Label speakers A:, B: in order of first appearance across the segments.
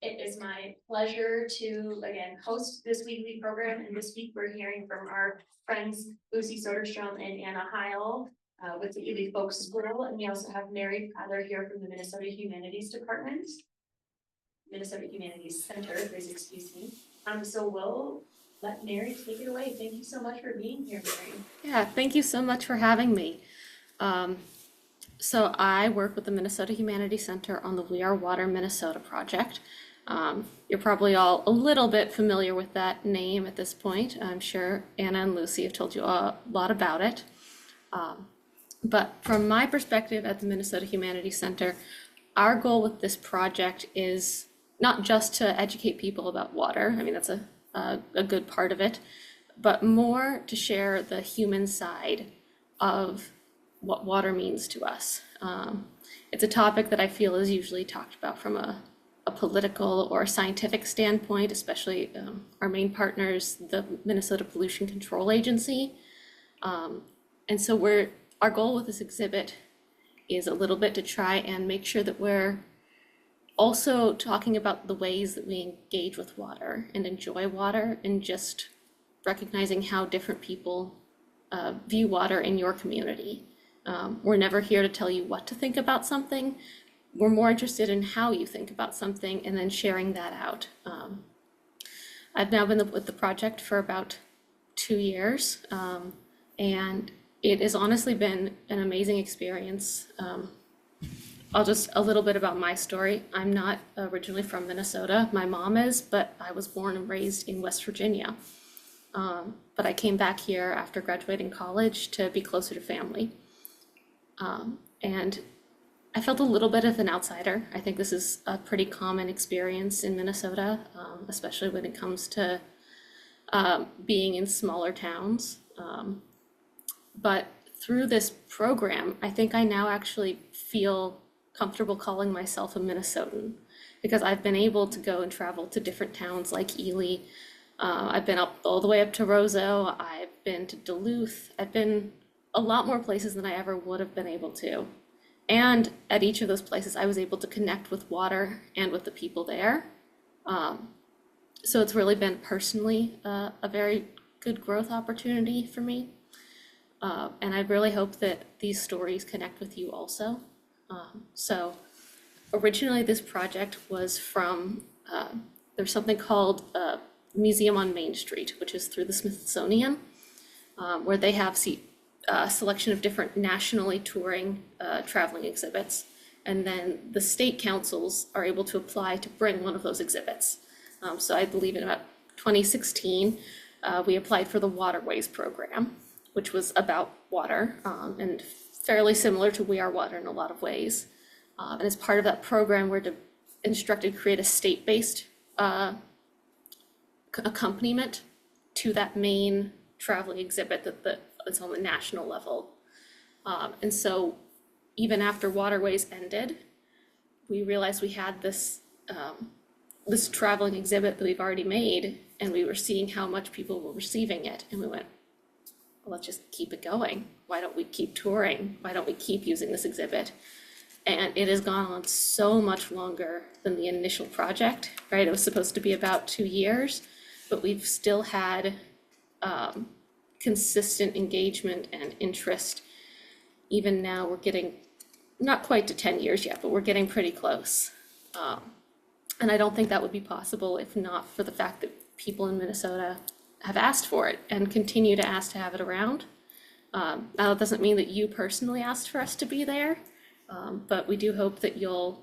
A: It is my pleasure to again host this weekly program, and this week we're hearing from our friends Lucy Soderstrom and Anna Heil with the Ely Folk School, and we also have Mary Prather here from the Minnesota Humanities Department, Minnesota Humanities Center, please excuse me. So we'll let Mary take it away. Thank you so much for being here, Mary.
B: Yeah, thank you so much for having me. So I work with the Minnesota Humanities Center on the We Are Water Minnesota project. You're probably all a little bit familiar with that name at this point. I'm sure Anna and Lucy have told you a lot about it. But from my perspective at the Minnesota Humanities Center, our goal with this project is not just to educate people about water. I mean, that's a good part of it, but more to share the human side of what water means to us. It's a topic that I feel is usually talked about from a political or a scientific standpoint, especially our main partners, the Minnesota Pollution Control Agency. And so our goal with this exhibit is a little bit to try and make sure that we're also talking about the ways that we engage with water and enjoy water, and just recognizing how different people view water in your community. We're never here to tell you what to think about something. We're more interested in how you think about something and then sharing that out. I've now been with the project for about 2 years, and it has honestly been an amazing experience. A little bit about my story. I'm not originally from Minnesota. My mom is, but I was born and raised in West Virginia. But I came back here after graduating college to be closer to family. And I felt a little bit of an outsider. I think this is a pretty common experience in Minnesota, especially when it comes to being in smaller towns. But through this program, I think I now actually feel comfortable calling myself a Minnesotan, because I've been able to go and travel to different towns like Ely. I've been up all the way up to Roseau. I've been to Duluth. I've been a lot more places than I ever would have been able to. And at each of those places, I was able to connect with water and with the people there. So it's really been personally a very good growth opportunity for me. And I really hope that these stories connect with you also. So originally this project was from, there's something called Museum on Main Street, which is through the Smithsonian, where they have a selection of different nationally touring traveling exhibits. And then the state councils are able to apply to bring one of those exhibits. So I believe in about 2016, we applied for the Waterways program, which was about water and fairly similar to We Are Water in a lot of ways. And as part of that program, we're instructed to create a state-based accompaniment to that main traveling exhibit that's on the national level. And so even after Waterways ended, we realized we had this traveling exhibit that we've already made, and we were seeing how much people were receiving it. And we went, well, let's just keep it going. Why don't we keep touring? Why don't we keep using this exhibit? And it has gone on so much longer than the initial project, right? It was supposed to be about 2 years, but we've still had consistent engagement and interest. Even now, we're getting not quite to 10 years yet, but we're getting pretty close. And I don't think that would be possible if not for the fact that people in Minnesota have asked for it and continue to ask to have it around. Now, that doesn't mean that you personally asked for us to be there, but we do hope that you'll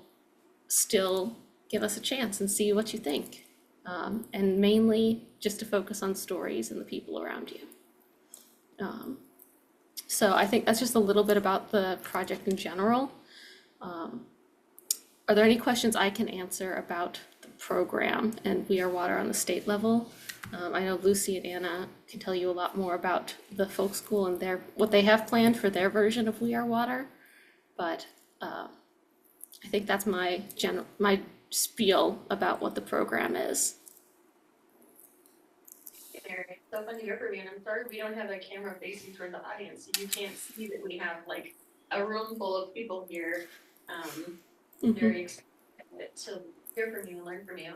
B: still give us a chance and see what you think. And mainly just to focus on stories and the people around you. So I think that's just a little bit about the project in general. Are there any questions I can answer about the program and We Are Water on the state level? I know Lucy and Anna can tell you a lot more about the folk school and what they have planned for their version of We Are Water, but I think that's my spiel about what the program is.
A: It's so fun to hear from you, and I'm sorry we don't have a camera facing toward the audience, so you can't see that we have like a room full of people here. Very excited to hear from you and learn from you.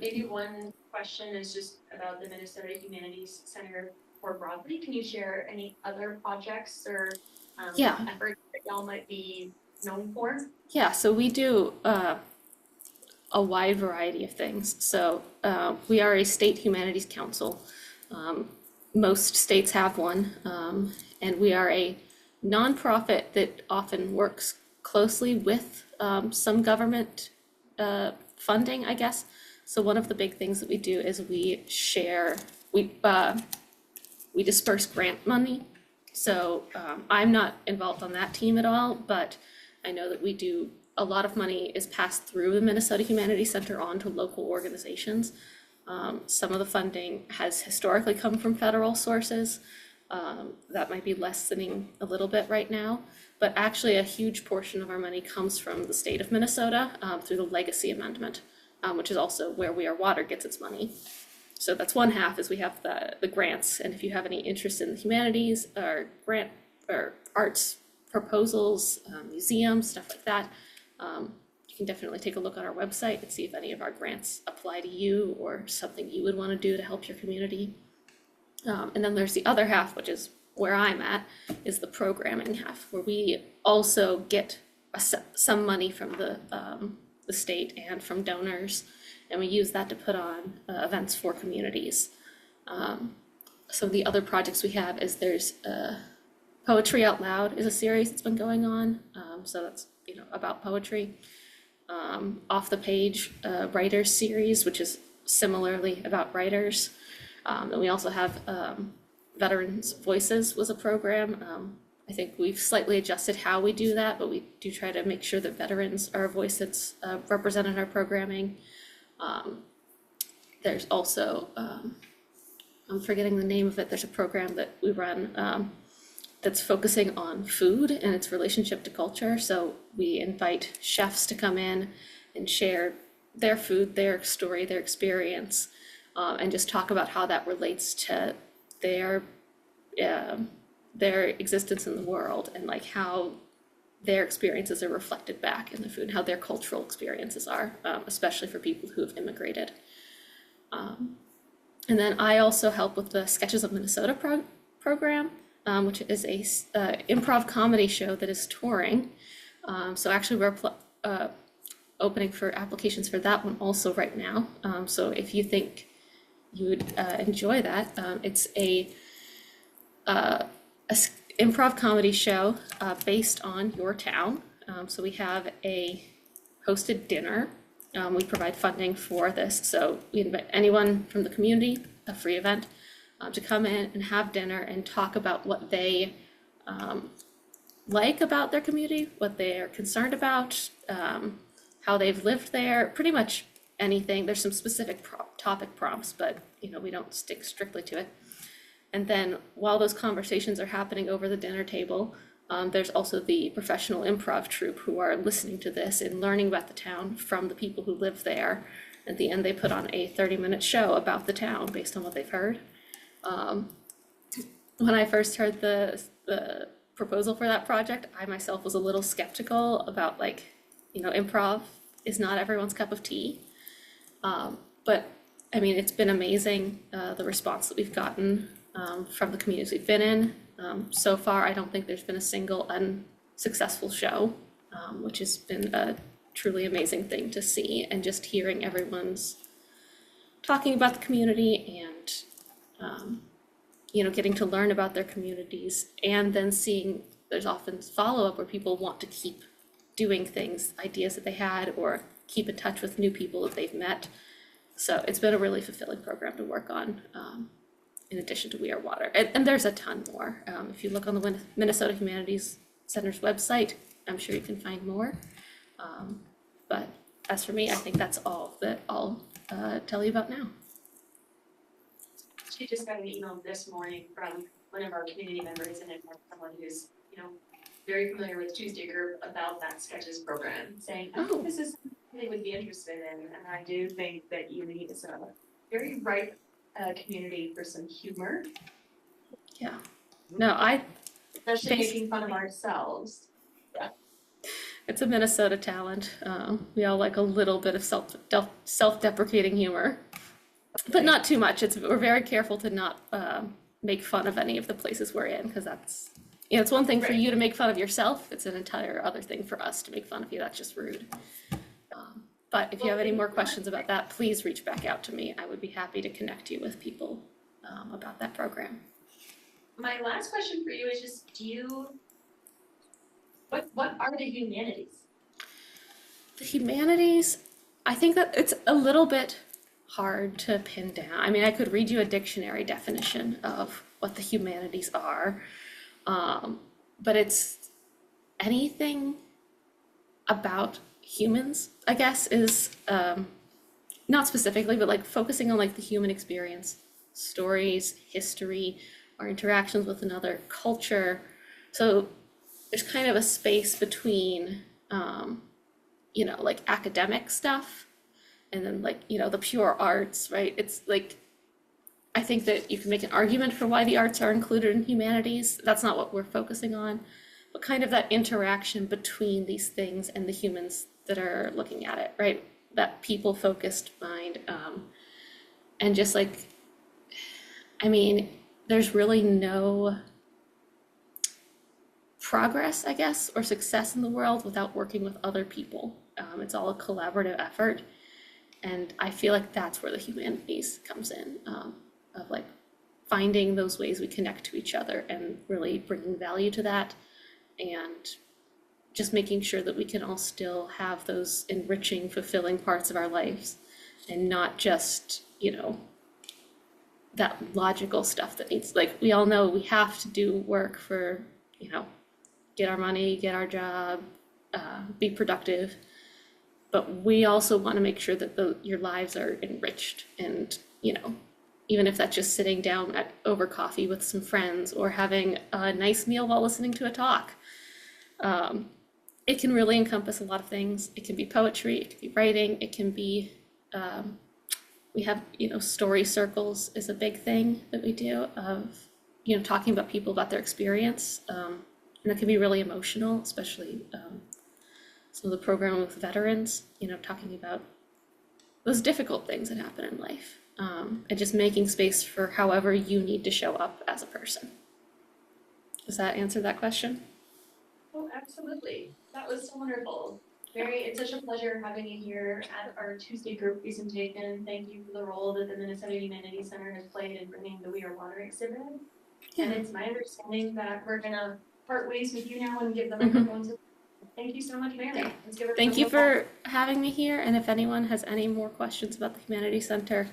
A: Maybe one question is just about the Minnesota Humanities Center more broadly. Can you share any other projects or
B: Yeah.
A: efforts that y'all might be known for?
B: Yeah, so we do a wide variety of things. So we are a state humanities council. Most states have one, and we are a nonprofit that often works closely with some government funding, I guess. So one of the big things that we do is we disperse grant money. So I'm not involved on that team at all, but I know that we do, a lot of money is passed through the Minnesota Humanities Center on to local organizations. Some of the funding has historically come from federal sources. That might be lessening a little bit right now, but actually a huge portion of our money comes from the state of Minnesota through the Legacy Amendment, which is also where We Are Water gets its money. So that's one half, is we have the grants, and if you have any interest in the humanities or grant or arts proposals, museums, stuff like that, you can definitely take a look on our website and see if any of our grants apply to you or something you would want to do to help your community. And then there's the other half, which is where I'm at, is the programming half, where we also get some money from the state and from donors, and we use that to put on events for communities. Some of the other projects we have is there's Poetry Out Loud is a series that's been going on, so that's about poetry. Off the Page Writers series, which is similarly about writers. And we also have Veterans Voices was a program. I think we've slightly adjusted how we do that, but we do try to make sure that veterans are a voice that's represented in our programming. There's also, I'm forgetting the name of it, there's a program that we run that's focusing on food and its relationship to culture. So we invite chefs to come in and share their food, their story, their experience, and just talk about how that relates to their existence in the world, and like how their experiences are reflected back in the food, and how their cultural experiences are, especially for people who have immigrated. And then I also help with the Sketches of Minnesota program, which is a improv comedy show that is touring. So actually we're opening for applications for that one also right now. So if you think you would enjoy that, it's a improv comedy show based on your town. So we have a hosted dinner. We provide funding for this, so we invite anyone from the community, a free event, to come in and have dinner and talk about what they like about their community, what they are concerned about, how they've lived there, pretty much anything. There's some specific topic prompts, but we don't stick strictly to it. And then while those conversations are happening over the dinner table, there's also the professional improv troupe who are listening to this and learning about the town from the people who live there. At the end, they put on a 30-minute show about the town based on what they've heard. When I first heard the proposal for that project, I myself was a little skeptical about, improv is not everyone's cup of tea. But I mean, it's been amazing, the response that we've gotten from the communities we've been in. So far, I don't think there's been a single unsuccessful show, which has been a truly amazing thing to see, and just hearing everyone's talking about the community and getting to learn about their communities, and then seeing there's often follow-up where people want to keep doing things, ideas that they had, or keep in touch with new people that they've met. So it's been a really fulfilling program to work on, in addition to We Are Water. And there's a ton more. If you look on the Minnesota Humanities Center's website, I'm sure you can find more. But as for me, I think that's all that I'll tell you about now.
A: She just got an email this morning from one of our community members, and someone who's, very familiar with Tuesday Group about that Sketches program, saying, I think this is something they would be interested in. And I do think that Ely is a very ripe community for some humor.
B: Yeah. No,
A: especially making fun of ourselves. Yeah.
B: It's a Minnesota talent. We all like a little bit of self-deprecating humor, but not too much. We're very careful to not make fun of any of the places we're in, because that's, it's one thing for you to make fun of yourself. It's an entire other thing for us to make fun of you. That's just rude. But if you have any more questions about that, please reach back out to me. I would be happy to connect you with people about that program.
A: My last question for you is just, what are the humanities?
B: The humanities, I think that it's a little bit hard to pin down. I mean, I could read you a dictionary definition of what the humanities are, but it's anything about humans, I guess, is not specifically, but like focusing on like the human experience, stories, history, our interactions with another culture. So there's kind of a space between, like academic stuff and then like, the pure arts, right? It's like, I think that you can make an argument for why the arts are included in humanities. That's not what we're focusing on, but kind of that interaction between these things and the humans that are looking at it, right? That people-focused mind. And just like, I mean, there's really no progress, I guess, or success in the world without working with other people. It's all a collaborative effort. And I feel like that's where the humanities comes in, of like finding those ways we connect to each other and really bringing value to that, and just making sure that we can all still have those enriching, fulfilling parts of our lives, and not just, that logical stuff that needs, like, we all know we have to do work for, get our money, get our job, be productive. But we also want to make sure that your lives are enriched, and, even if that's just sitting down over coffee with some friends or having a nice meal while listening to a talk. It can really encompass a lot of things. It can be poetry, it can be writing, it can be, we have, story circles is a big thing that we do of, talking about people, about their experience. And it can be really emotional, especially some of the program with veterans, talking about those difficult things that happen in life, and just making space for however you need to show up as a person. Does that answer that question?
A: Oh, absolutely. That was so wonderful. Mary, it's such a pleasure having you here at our Tuesday group presentation. Thank you for the role that the Minnesota Humanities Center has played in bringing the We Are Water exhibit. Yeah. And it's my understanding that we're gonna part ways with you now and give the microphone to. Thank you so much, Mary. Let's give her.
B: Thank you for having me here. And if anyone has any more questions about the Humanities Center,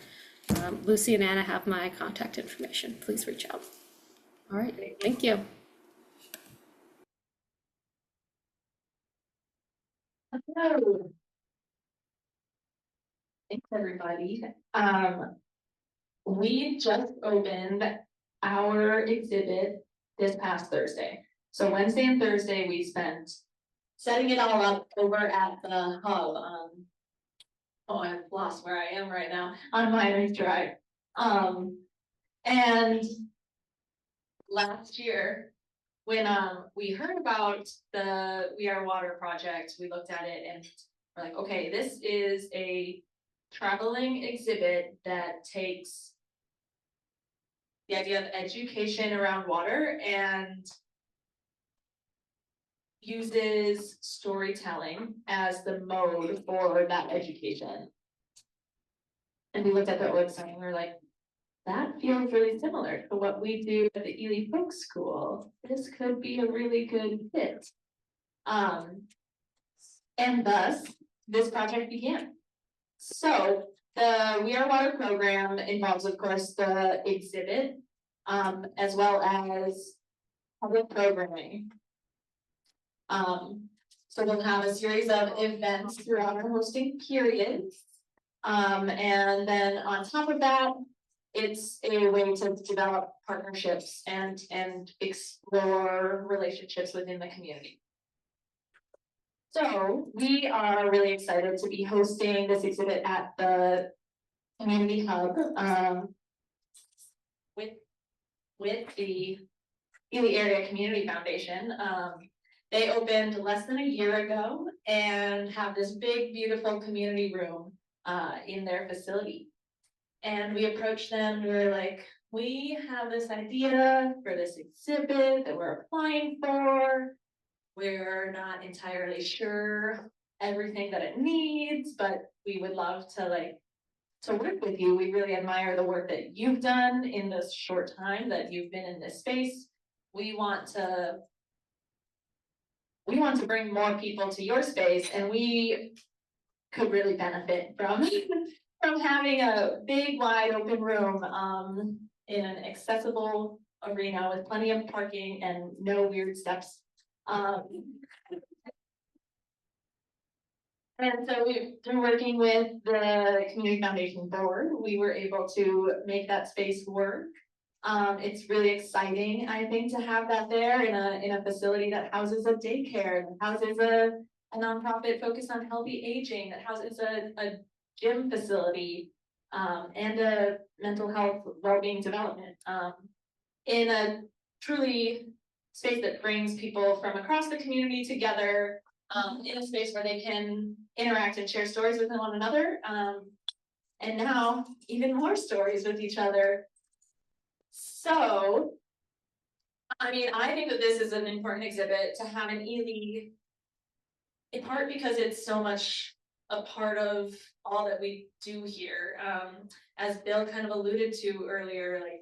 B: Lucy and Anna have my contact information. Please reach out. All right, great. Thank you.
A: Hello. Thanks, everybody. We just opened our exhibit this past Thursday. So Wednesday and Thursday we spent setting it all up over at the hub. Oh, I've lost where I am right now, on Miners Drive. And last year, when we heard about the We Are Water project, we looked at it and we're like, okay, this is a traveling exhibit that takes the idea of education around water and uses storytelling as the mode for that education. And we looked at the website and we were like, that feels really similar to what we do at the Ely Folk School. This could be a really good fit. And thus, this project began. So the We Are Water program involves, of course, the exhibit, as well as public programming. So we'll have a series of events throughout our hosting period. And then on top of that, it's a way to develop partnerships and explore relationships within the community. So we are really excited to be hosting this exhibit at the Community Hub, with the Ely Area Community Foundation.
C: They opened less than a year ago and have this big, beautiful community room in their facility. And we approached them, we were like, we have this idea for this exhibit that we're applying for. We're not entirely sure everything that it needs, but we would love to work with you. We really admire the work that you've done in this short time that you've been in this space. We want to bring more people to your space, and we could really benefit from from having a big, wide open room in an accessible arena with plenty of parking and no weird steps. And so we've been working with the Community Foundation Board. We were able to make that space work. It's really exciting, I think, to have that there in a facility that houses a daycare, that houses a nonprofit focused on healthy aging, that houses a gym facility, and a mental health well-being development, in a truly space that brings people from across the community together, in a space where they can interact and share stories with one another, and now even more stories with each other. So, I mean, I think that this is an important exhibit to have an Ely, in part because it's so much a part of all that we do here. As Bill kind of alluded to earlier, like,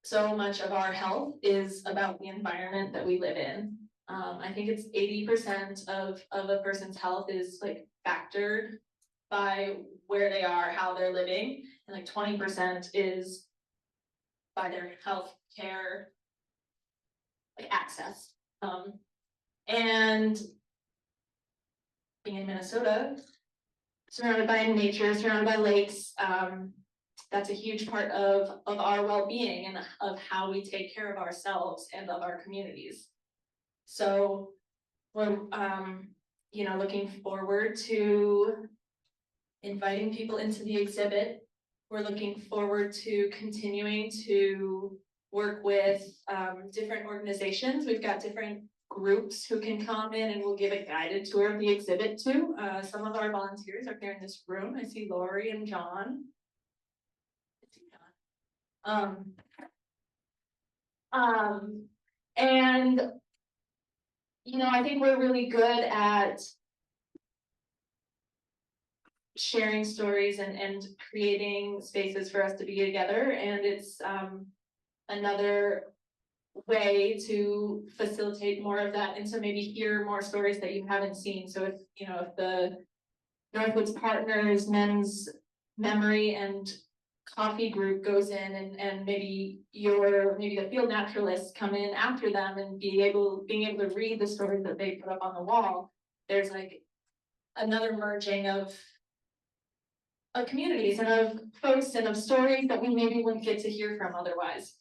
C: so much of our health is about the environment that we live in. I think it's 80% of a person's health is like factored by where they are, how they're living, and like 20% is by their health care, like access. And being in Minnesota, surrounded by nature, surrounded by lakes, that's a huge part of our well-being and of how we take care of ourselves and of our communities. So we're looking forward to inviting people into the exhibit. We're looking forward to continuing to work with different organizations. We've got different groups who can come in and we'll give a guided tour of the exhibit too. Some of our volunteers are here in this room. I see Lori and John. And I think we're really good at sharing stories and creating spaces for us to be together, and it's another way to facilitate more of that and to maybe hear more stories that you haven't seen. So if the Northwoods Partners Men's Memory and Coffee group goes in and maybe the field naturalists come in after them and being able to read the stories that they put up on the wall, there's like another merging of communities and of folks and of stories that we maybe wouldn't get to hear from otherwise.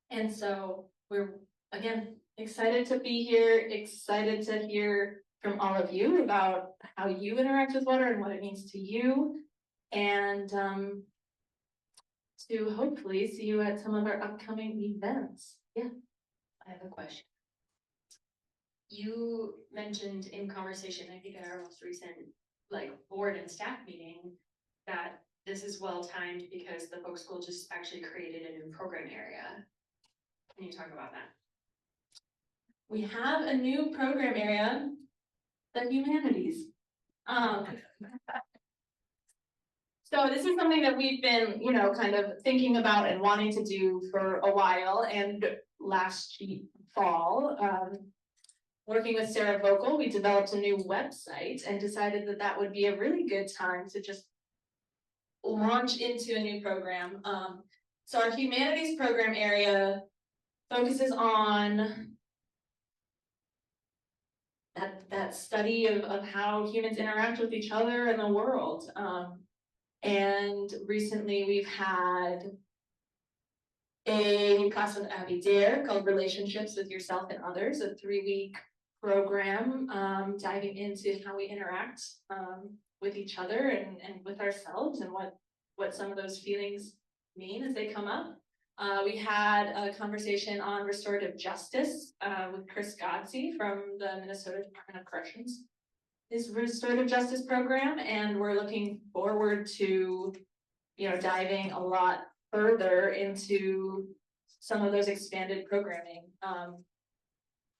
C: And so we're, again, excited to be here, excited to hear from all of you about how you interact with water and what it means to you, and to hopefully see you at some of our upcoming events. Yeah.
A: I have a question. You mentioned in conversation, I think at our most recent board and staff meeting, that this is well timed because the folk school just actually created a new program area. Can you talk about that?
C: We have a new program area, the humanities. So this is something that we've been, kind of thinking about and wanting to do for a while. And last fall, working with Sarah Vocal, we developed a new website and decided that that would be a really good time to just launch into a new program. So our humanities program area focuses on that study of how humans interact with each other and the world. And recently we've had a class with Abby Dare called Relationships with Yourself and Others, a 3-week program diving into how we interact with each other and with ourselves, and what some of those feelings mean as they come up. We had a conversation on restorative justice with Chris Godsey from the Minnesota Department of Corrections. His restorative justice program, and we're looking forward to, diving a lot further into some of those expanded programming.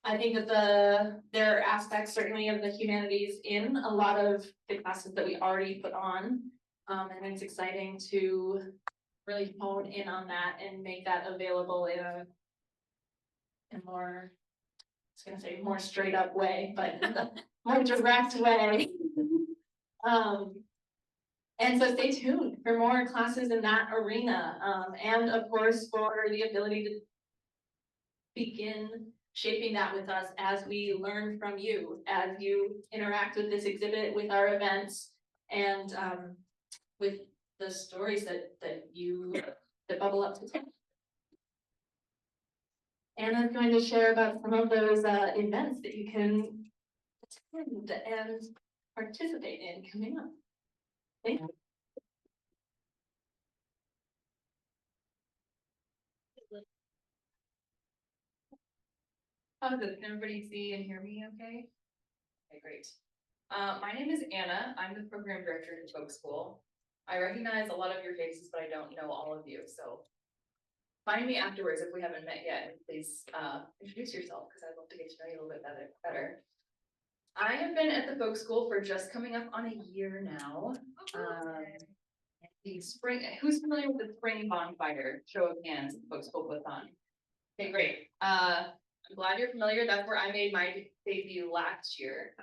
C: I think that there are aspects certainly of the humanities in a lot of the classes that we already put on. And it's exciting to really hone in on that and make that available in a more, I was gonna say more straight up way, but more direct way. And so stay tuned for more classes in that arena. And of course, for the ability to begin shaping that with us as we learn from you, as you interact with this exhibit, with our events, and with the stories that bubble up today. Anna's going to share about some of those events that you can attend and participate in coming up. Thank you.
D: How's it? Can everybody see and hear me okay? Okay, great. My name is Anna. I'm the program director at Folk School. I recognize a lot of your faces, but I don't know all of you, so find me afterwards if we haven't met yet, and please introduce yourself, because I'd love to get to know you a little bit better. I have been at the Folk School for just coming up on a year now. The spring, who's familiar with the spring bonfire? Show of hands, the Folk School puts on. Okay, great. I'm glad you're familiar. That's where I made my debut last year.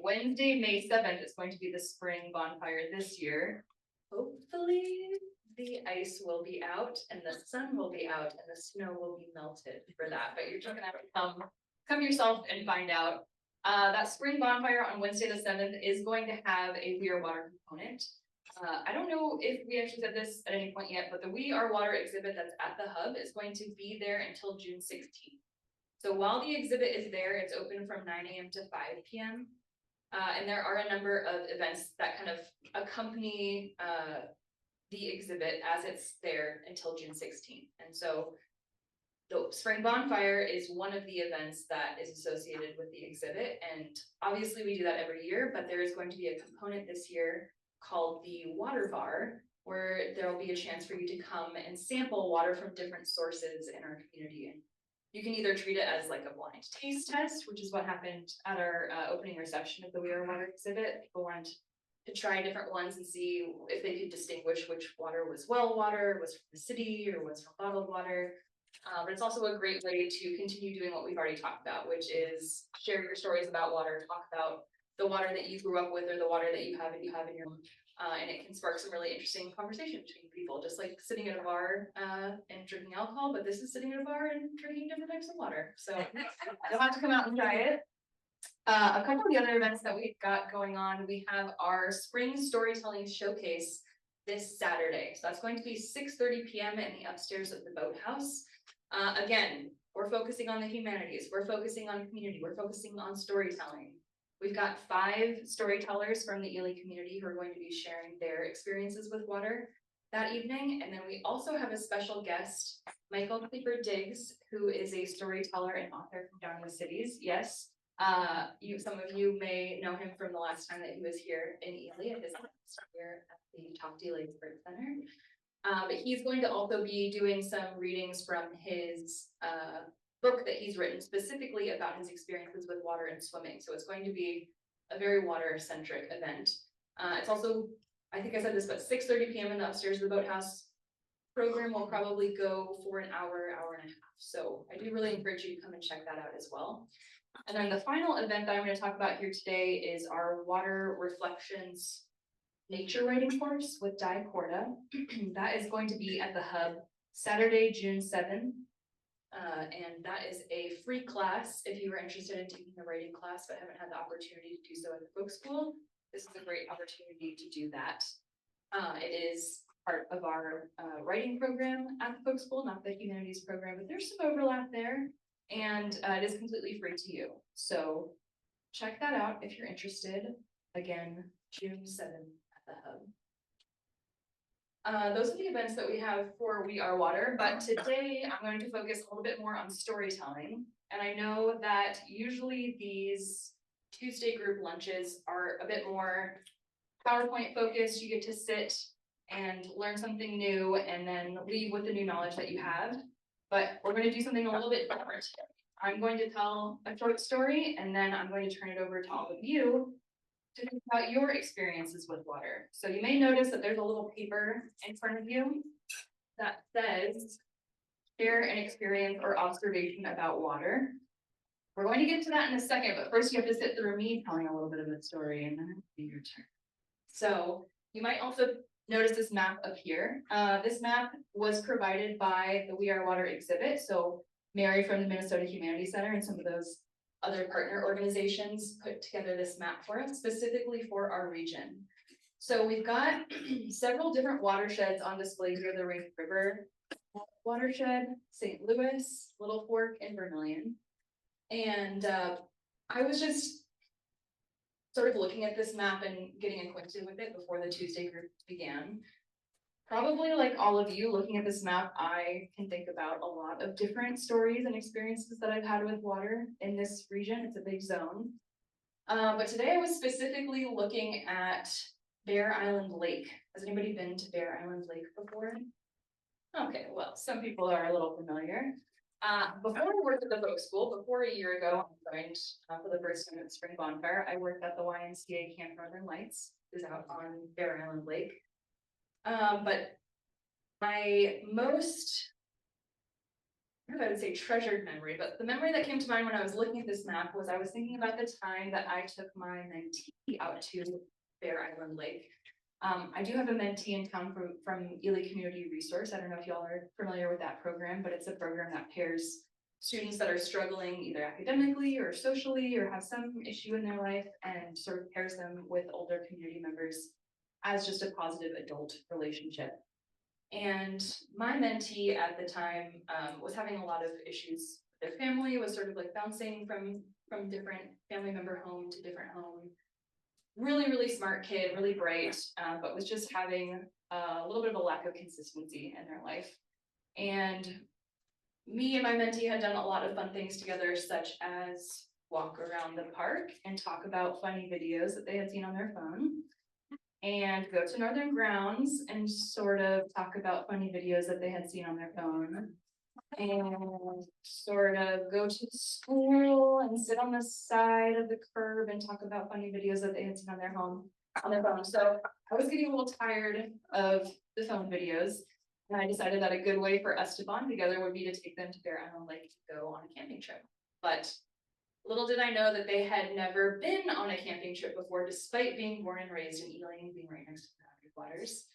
D: Wednesday, May 7th is going to be the spring bonfire this year. Hopefully the ice will be out and the sun will be out and the snow will be melted for that, but you're just gonna have to come yourself and find out. That spring bonfire on Wednesday the 7th is going to have a We Are Water component. I don't know if we actually said this at any point yet, but the We Are Water exhibit that's at the hub is going to be there until June 16th. So while the exhibit is there, it's open from 9 a.m. to 5 p.m. And there are a number of events that kind of accompany the exhibit as it's there until June 16th. And so the spring bonfire is one of the events that is associated with the exhibit. And obviously we do that every year, but there is going to be a component this year called the water bar, where there will be a chance for you to come and sample water from different sources in our community. And you can either treat it as like a blind taste test, which is what happened at our opening reception of the We Are Water exhibit. People wanted to try different ones and see if they could distinguish which water was well water, was from the city, or was from bottled water. But it's also a great way to continue doing what we've already talked about, which is share your stories about water, talk about the water that you grew up with or the water that you have in your home. And it can spark some really interesting conversation between people, just like sitting at a bar and drinking alcohol, but this is sitting at a bar and drinking different types of water. So you'll have to come out and try it. A couple of the other events that we've got going on, we have our spring storytelling showcase this Saturday. So that's going to be 6:30 p.m. in the upstairs of the boathouse. Again, we're focusing on the humanities, we're focusing on community, we're focusing on storytelling. We've got 5 storytellers from the Ely community who are going to be sharing their experiences with water that evening. And then we also have a special guest, Michael Clifford Diggs, who is a storyteller and author from down in the cities. Yes, some of you may know him from the last time that he was here in Ely at his here at the Top D Lake Center. But he's going to also be doing some readings from his book that he's written specifically about his experiences with water and swimming. So it's going to be a very water-centric event. It's also, I think I said this, but 6:30 p.m. in the upstairs of the boathouse. Program will probably go for an hour, hour and a half. So I do really encourage you to come and check that out as well. And then the final event that I'm going to talk about here today is our Water Reflections Nature Writing course with Di Corda. That is going to be at the Hub Saturday, June 7th. And that is a free class if you are interested in taking a writing class but haven't had the opportunity to do so at the Folk School. This is a great opportunity to do that. It is part of our writing program at the Folk School, not the humanities program, but there's some overlap there, and it is completely free to you. So check that out if you're interested. Again, June 7th at the Hub. Those are the events that we have for We Are Water, but today I'm going to focus a little bit more on storytelling. And I know that usually these Tuesday group lunches are a bit more PowerPoint focused. You get to sit and learn something new and then leave with the new knowledge that you have. But we're going to do something a little bit different. I'm going to tell a short story and then I'm going to turn it over to all of you to think about your experiences with water. So you may notice that there's a little paper in front of you that says, share an experience or observation about water. We're going to get to that in a second, but first you have to sit through me telling a little bit of the story and then it'll be your turn. So you might also notice this map up here. This map was provided by the We Are Water exhibit. So Mary from the Minnesota Humanities Center and some of those other partner organizations put together this map for us, specifically for our region. So we've got several different watersheds on display here, the Ring River watershed, St. Louis, Little Fork, and Vermilion. And I was just sort of looking at this map and getting acquainted with it before the Tuesday group began. Probably like all of you looking at this map, I can think about a lot of different stories and experiences that I've had with water in this region. It's a big zone. But today I was specifically looking at Bear Island Lake. Has anybody been to Bear Island Lake before? Okay, well, some people are a little familiar. Before I worked at the Folk School, before a year ago, I joined for the first time at Spring Bonfire. I worked at the YMCA Camp Northern Lights, is out on Bear Island Lake. But my most, I don't know if I would say treasured memory, but the memory that came to mind when I was looking at this map was I was thinking about the time that I took my mentee out to Bear Island Lake. I do have a mentee in town from Ely Community Resource. I don't know if y'all are familiar with that program, but it's a program that pairs students that are struggling either academically or socially or have some issue in their life and sort of pairs them with older community members as just a positive adult relationship. And my mentee at the time was having a lot of issues. Their family was sort of like bouncing from different family member home to different home. Really, really smart kid, really bright, but was just having a little bit of a lack of consistency in their life. And me and my mentee had done a lot of fun things together, such as walk around the park and talk about funny videos that they had seen on their phone, and go to Northern Grounds and sort of talk about funny videos that they had seen on their phone, and sort of go to school and sit on the side of the curb and talk about funny videos that they had seen on their phone. So I was getting a little tired of the phone videos, and I decided that a good way for us to bond together would be to take them to Bear Island Lake to go on a camping trip. But little did I know that they had never been on a camping trip before, despite being born and raised in Ely and being right next to the Boundary Waters.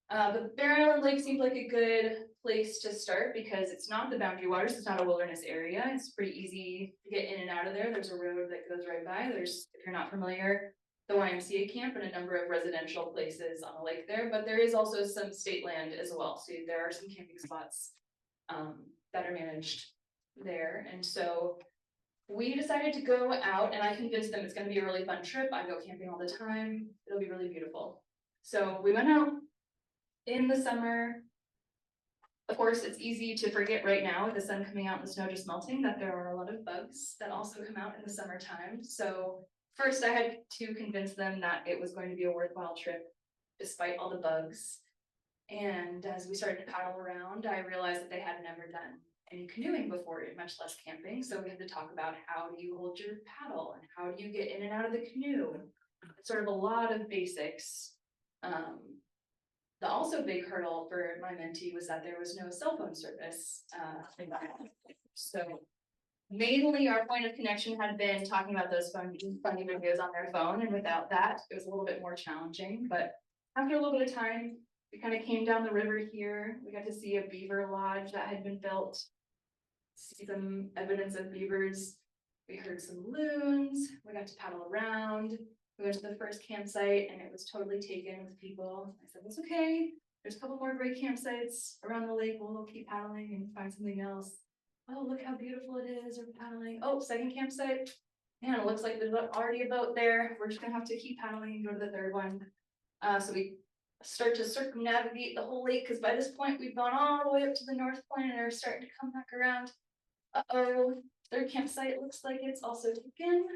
D: But Bear Island Lake seemed like a good place to start because it's not the Boundary Waters, it's not a wilderness area. It's pretty easy to get in and out of there. There's a road that goes right by. There's, if you're not familiar, the YMCA camp and a number of residential places on the lake there, but there is also some state land as well. So there are some camping spots that are managed there. And so we decided to go out and I convinced them it's going to be a really fun trip. I go camping all the time. It'll be really beautiful. So we went out in the summer. Of course, it's easy to forget right now with the sun coming out and the snow just melting that there are a lot of bugs that also come out in the summertime. So first I had to convince them that it was going to be a worthwhile trip despite all the bugs. And as we started to paddle around, I realized that they had never done any canoeing before, much less camping. So we had to talk about how do you hold your paddle and how do you get in and out of the canoe. Sort of a lot of basics. The also big hurdle for my mentee was that there was no cell phone service. So mainly our point of connection had been talking about those funny videos on their phone, and without that, it was a little bit more challenging. But after a little bit of time, we kind of came down the river here. We got to see a beaver lodge that had been built, see some evidence of beavers. We heard some loons. We got to paddle around. We went to the first campsite and it was totally taken with people. I said, that's okay. There's a couple more great campsites around the lake. We'll keep paddling and find something else. Oh, look how beautiful it is. We're paddling. Oh, second campsite. Man, it looks like there's already a boat there. We're just gonna have to keep paddling and go to the third one. So we start to circumnavigate the whole lake, because by this point, we've gone all the way up to the north point and are starting to come back around. Uh-oh, their campsite looks like it's also taken.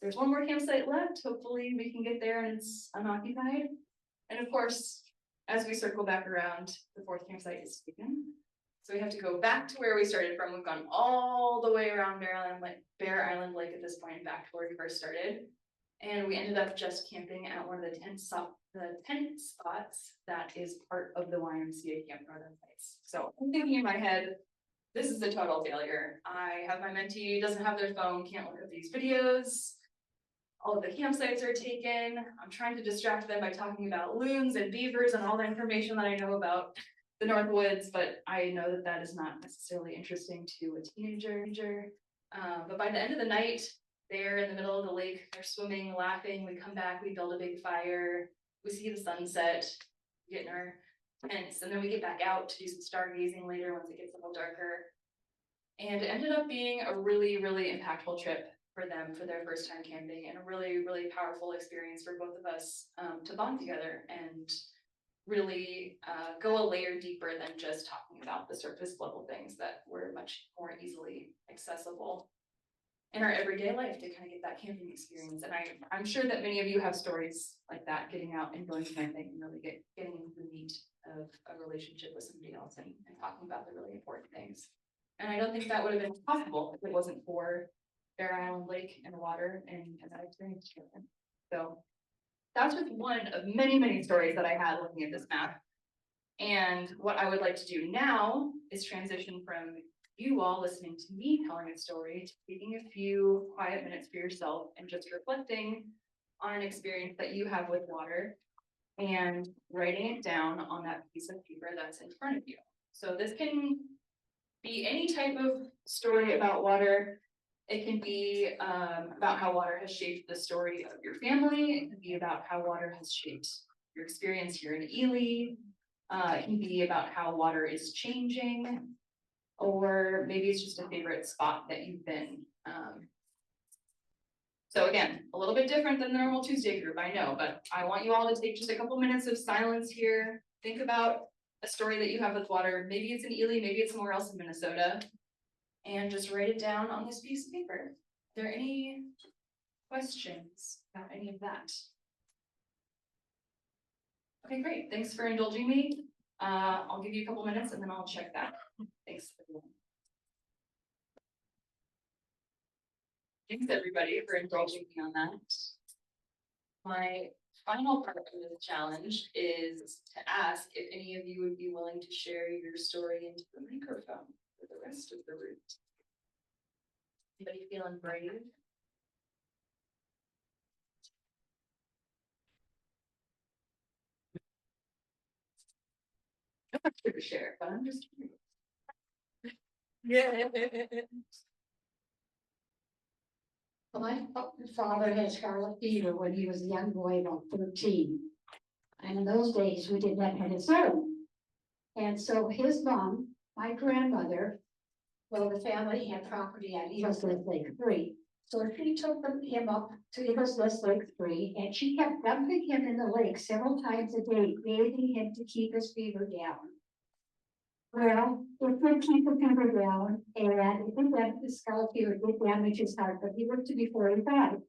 D: There's one more campsite left. Hopefully we can get there and it's unoccupied. And of course, as we circle back around, the fourth campsite is taken. So we have to go back to where we started from. We've gone all the way around Bear Island Lake at this point and back to where we first started. And we ended up just camping at one of the tent spots that is part of the YMCA Camp Northern Lights. So I'm thinking in my head, this is a total failure. I have my mentee, doesn't have their phone, can't look at these videos. All of the campsites are taken. I'm trying to distract them by talking about loons and beavers and all the information that I know about the North Woods, but I know that that is not necessarily interesting to a teenager. But by the end of the night, they're in the middle of the lake, they're swimming, laughing. We come back, we build a big fire, we see the sunset, we get in our tents, and then we get back out to do some stargazing later once it gets a little darker. And it ended up being a really, really impactful trip for them for their first time camping, and a really, really powerful experience for both of us to bond together and really go a layer deeper than just talking about the surface level things that were much more easily accessible in our everyday life to kind of get that camping experience. And I'm sure that many of you have stories like that, getting out and going camping and really getting into the meat of a relationship with somebody else and talking about the really important things. And I don't think that would have been possible if it wasn't for Bear Island Lake and water and that experience. So that's just one of many, many stories that I had looking at this map. And what I would like to do now is transition from you all listening to me telling a story to taking a few quiet minutes for yourself and just reflecting on an experience that you have with water and writing it down on that piece of paper that's in front of you. So this can be any type of story about water. It can be about how water has shaped the story of your family. It can be about how water has shaped your experience here in Ely. It can be about how water is changing, or maybe it's just a favorite spot that you've been. So again, a little bit different than the normal Tuesday group, I know, but I want you all to take just a couple minutes of silence here. Think about a story that you have with water. Maybe it's in Ely, maybe it's somewhere else in Minnesota. And just write it down on this piece of paper. Are there any questions about any of that? Okay, great. Thanks for indulging me. I'll give you a couple minutes and then I'll check that. Thanks, everyone. Thanks, everybody, for indulging me on that. My final part of the challenge is to ask if any of you would be willing to share your story into the microphone for the rest of the route. Anybody feeling brave? I'm not sure to share, but I'm just curious. Yeah.
E: Well, my father had scarlet fever when he was a young boy, about 13. And in those days, we didn't have penicillin. And so his mom, my grandmother, well, the family had property at Eagles Nest Lake 3. So she took him up to Eagles Nest Lake 3, and she kept dumping him in the lake several times a day, bathing him to keep his fever down. Well, it did keep the fever down, and it did that the scarlet fever did damage his heart, but he lived to be 45.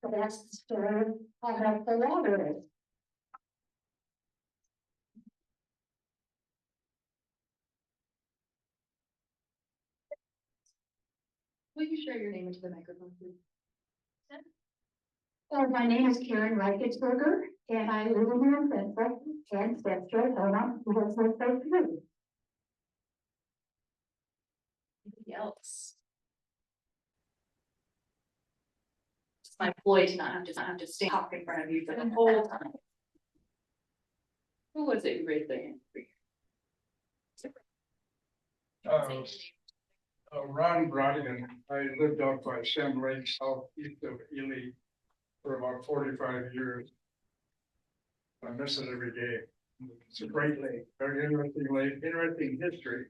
E: So that's the story of how the water is.
D: Will you share your name into the microphone, please?
E: So my name is Karen Reichensberger, and I live in New and Central Arizona.
D: Anybody else? It's my ploy to not have to stay talk in front of you for the whole time. Who was it who raised their hand?
F: Ron Brodigan. I lived out by Sam Lake, southeast of Ely, for about 45 years. I miss it every day. It's a great lake, very interesting lake, interesting history.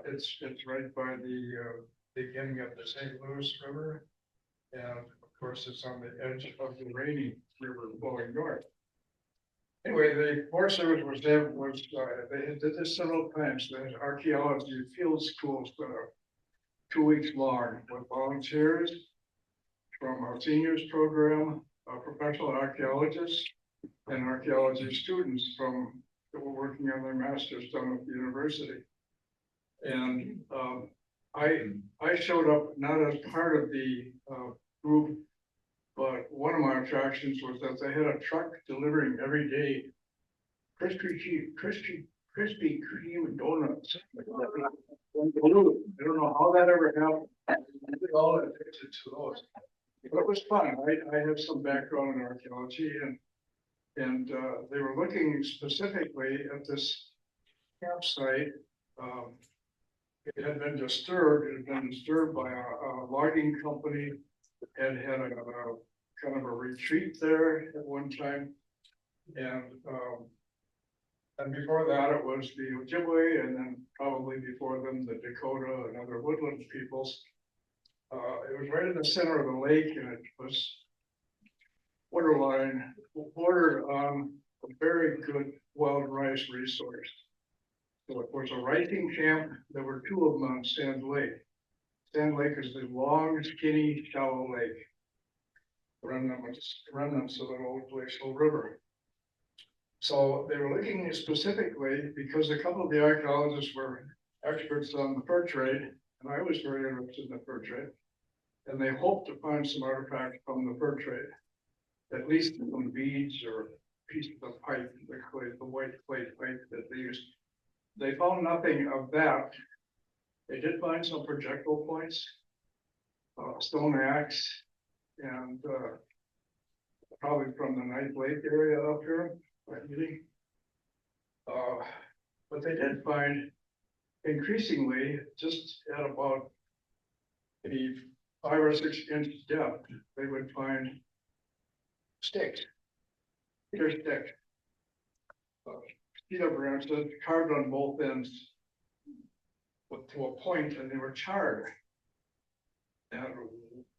F: It's right by the beginning of the St. Louis River, and of course it's on the edge of the Rainy River flowing north. Anyway, the Forest Service was there, they did this several times, there's archaeology field schools that are 2 weeks long with volunteers from our seniors program, professional archaeologists, and archaeology students from, that were working on their masters down at the university. And I showed up not as part of the group, but one of my attractions was that they had a truck delivering every day crispy cream donuts. I don't know how that ever happened. We all addicted to those. But it was fun. I have some background in archaeology, and they were looking specifically at this campsite. It had been disturbed by a logging company that had a kind of a retreat there at one time. And before that, it was the Ojibwe, and then probably before them, the Dakota and other woodland peoples. It was right in the center of the lake, and it was bordered on a very good wild rice resource. So it was a ricing camp. There were two of them on Sand Lake. Sand Lake is the long, skinny, shallow lake. Remnants of an old glacial river. So they were looking specifically because a couple of the archaeologists were experts on the fur trade, and I was very interested in the fur trade. And they hoped to find some artifacts from the fur trade, at least some beads or pieces of pipe, the white clay pipe that they used. They found nothing of that. They did find some projectile points, stone axe, and probably from the Knife Lake area up here. But they did find increasingly, just at about maybe 5 or 6 inch depth, they would find sticks, cedar sticks, cedar branches carved on both ends to a point, and they were charred. And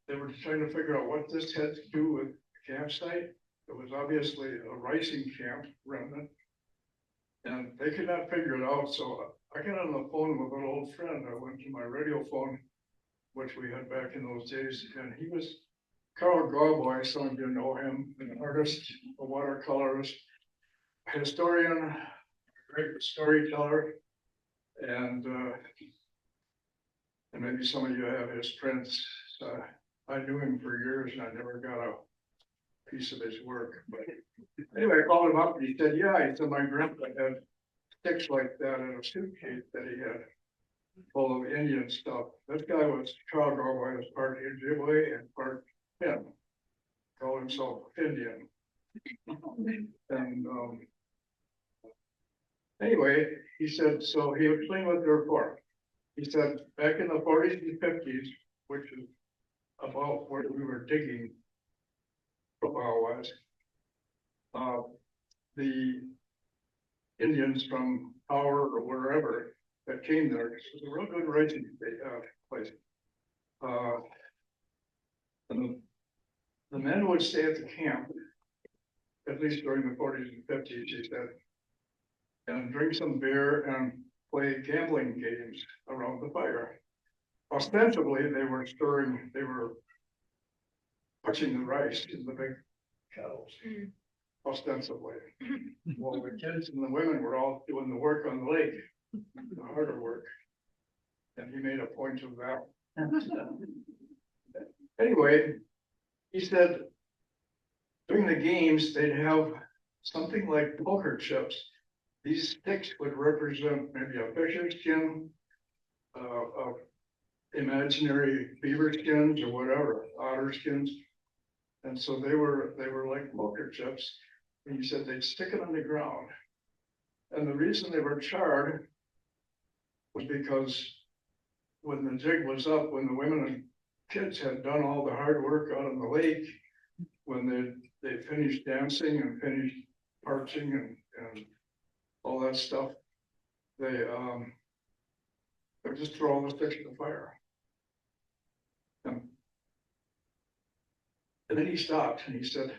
F: they were trying to figure out what this had to do with the campsite. It was obviously a ricing camp remnant, and they could not figure it out. So I got on the phone with an old friend. I went to my radio phone, which we had back in those days, and he was Carl Gawboy. Some of you know him, an artist, a watercolorist, a historian, a great storyteller, and maybe some of you have his prints. I knew him for years, and I never got a piece of his work. But anyway, I called him up, and he said, yeah, he said, my grandpa had sticks like that in a suitcase that he had full of Indian stuff. This guy was Carl Gawboy, was part Ojibwe and part Finn. Called himself Indian. And anyway, he said, so he explained what they were for. He said, back in the 40s and 50s, which is about where we were digging profile-wise, the Indians from Power or wherever that came there, it was a real good racing place. And the men would stay at the camp, at least during the 40s and 50s, he said, and drink some beer and play gambling games around the fire. Ostensibly, they were punching the rice in the big kettles, ostensibly. Well, the kids and the women were all doing the work on the lake, the harder work. And he made a point of that. Anyway, he said, during the games, they'd have something like poker chips. These sticks would represent maybe a fisher skin, of imaginary beaver skins or whatever, otter skins. And so they were like poker chips. And he said they'd stick it on the ground. And the reason they were charred was because when the jig was up, when the women and kids had done all the hard work out on the lake, when they finished dancing and finished parching and all that stuff, they would just throw all the sticks in the fire. And then he stopped and he said,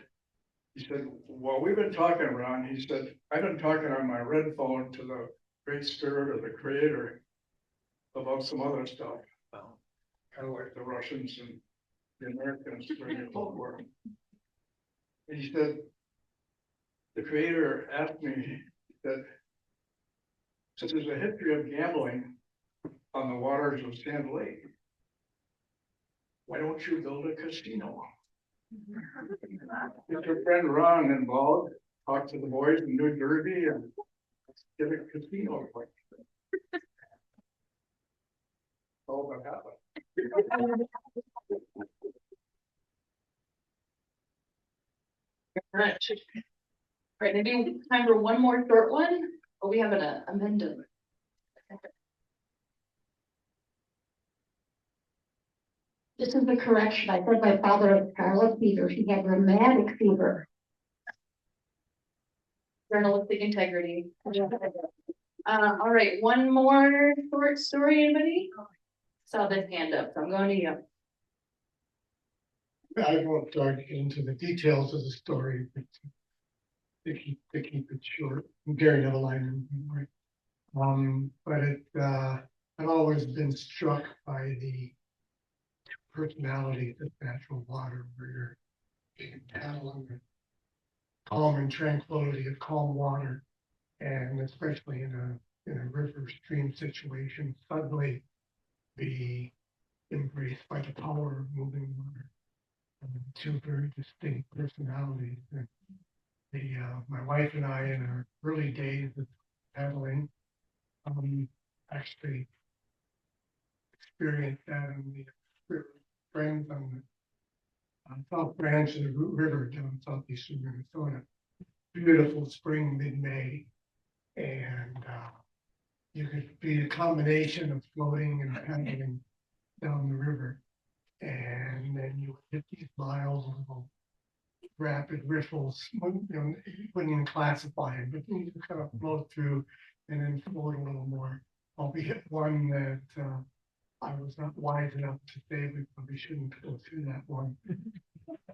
F: He said, well, we've been talking around, he said, I've been talking on my red phone to the Great Spirit or the Creator about some other stuff. Kind of like the Russians and the Americans during the Cold War. And he said, the Creator asked me that since there's a history of gambling on the waters of Sand Lake, why don't you build a casino? Get your friend Ron involved, talk to the boys in New Jersey and get a casino. All that happened.
D: Right. Right, maybe time for one more short one, or we have an amendment.
E: This is the correction. I said my father had scarlet fever. He had rheumatic fever.
D: Journalistic integrity. All right, one more short story, anybody? Saw this hand up, so I'm going to you.
G: I won't get into the details of the story, but to keep it short. Gary Eveline, right? But I've always been struck by the personality of natural water, where you can paddle in the calm and tranquility of calm water, and especially in a river stream situation, suddenly be embraced by the power of moving water. Two very distinct personalities. And my wife and I, in our early days of paddling, actually experienced that in the friends on the south branch of the Root River down southeastern Minnesota. Beautiful spring, mid-May, and you could be a combination of floating and paddling down the river. And then you would hit these miles of rapid riffles, you wouldn't even classify it, but you kind of float through and then float a little more. Albeit one that I was not wise enough to say we probably shouldn't go through that one.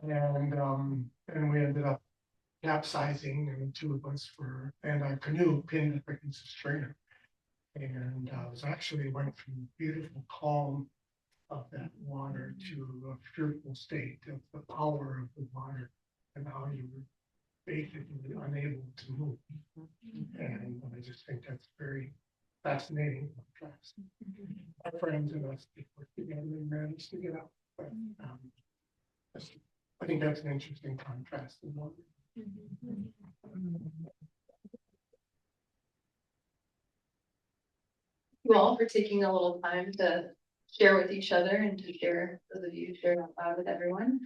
G: And we ended up capsizing, and the two of us and our canoe pinned up against a stringer. And it was actually went from beautiful calm of that water to a fearful state of the power of the water and how you were basically unable to move. And I just think that's very fascinating contrast. Our friends and us worked together and managed to get out. But I think that's an interesting contrast in water.
D: You all for taking a little time to share with each other and to share, those of you share out loud with everyone.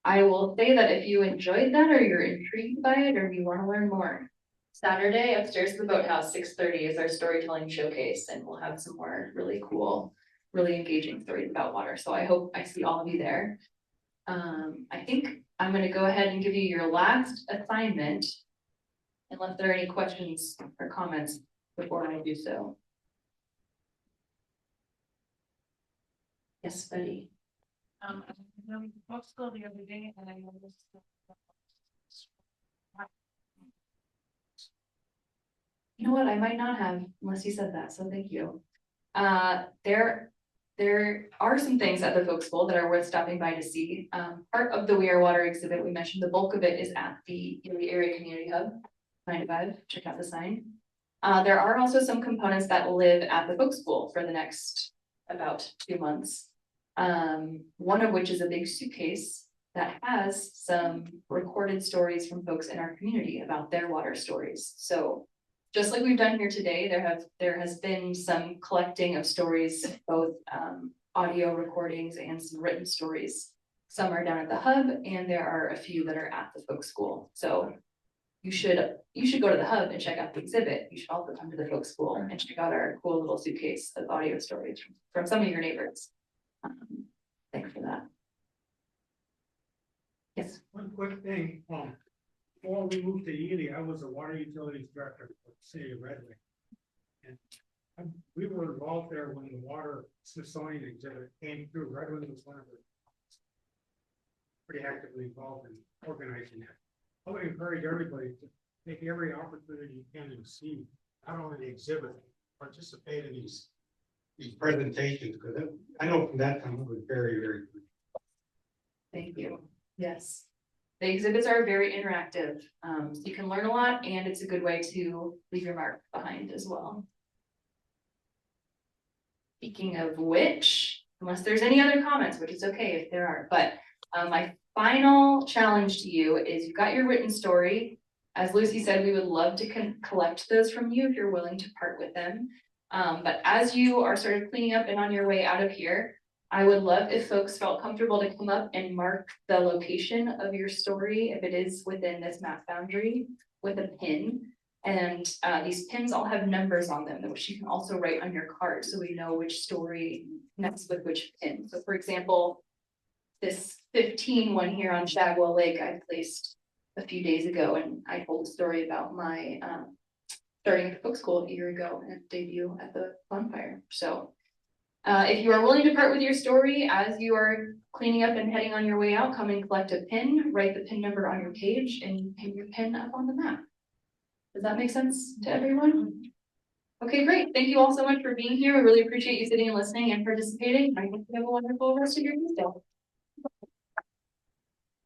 D: I will say that if you enjoyed that or you're intrigued by it or you want to learn more, Saturday upstairs at the boathouse, 6:30 is our storytelling showcase, and we'll have some more really cool, really engaging stories about water. So I hope I see all of you there. I think I'm going to go ahead and give you your last assignment, unless there are any questions or comments before I do so. Yes, Betty.
H: I know the book school the other day, and I noticed that
D: You know what, I might not have, unless you said that, so thank you. There are some things at the folk school that are worth stopping by to see. Part of the We Are Water exhibit, we mentioned the bulk of it is at the Ely Area Community Hub, 9 to 5, check out the sign. There are also some components that live at the folk school for the next about 2 months. One of which is a big suitcase that has some recorded stories from folks in our community about their water stories. So just like we've done here today, there has been some collecting of stories, both audio recordings and some written stories. Some are down at the hub, and there are a few that are at the folk school. So you should go to the hub and check out the exhibit. You should also come to the folk school and check out our cool little suitcase of audio stories from some of your neighbors. Thanks for that. Yes.
I: One quick thing, before we moved to Ely, I was a water utilities director for the city of Red Wing. And we were involved there when the water Smithsonian exhibit came through. Red Wing was one of the pretty actively involved in organizing that. I would encourage everybody to take every opportunity you can to see, not only the exhibit, participate in these presentations, because I know from that time it was very, very good.
A: Thank you. Yes. The exhibits are very interactive, so you can learn a lot and it's a good way to leave your mark behind as well. Speaking of which, unless there's any other comments, which is okay if there are, but my final challenge to you is you've got your written story. As Lucy said, we would love to collect those from you if you're willing to part with them. But as you are sort of cleaning up and on your way out of here, I would love if folks felt comfortable to come up and mark the location of your story, if it is within this map boundary, with a pin. And these pins all have numbers on them, which you can also write on your card, so we know which story next with which pin. So for example, this 15 one here on Shagwell Lake, I placed a few days ago, and I told a story about my starting at the folk school a year ago and debut at the bonfire. So if you are willing to part with your story as you are cleaning up and heading on your way out, come and collect a pin, write the pin number on your page, and hang your pin up on the map. Does that make sense to everyone? Okay, great. Thank you all so much for being here. We really appreciate you sitting and listening and participating. I hope you have a wonderful rest of your Tuesday.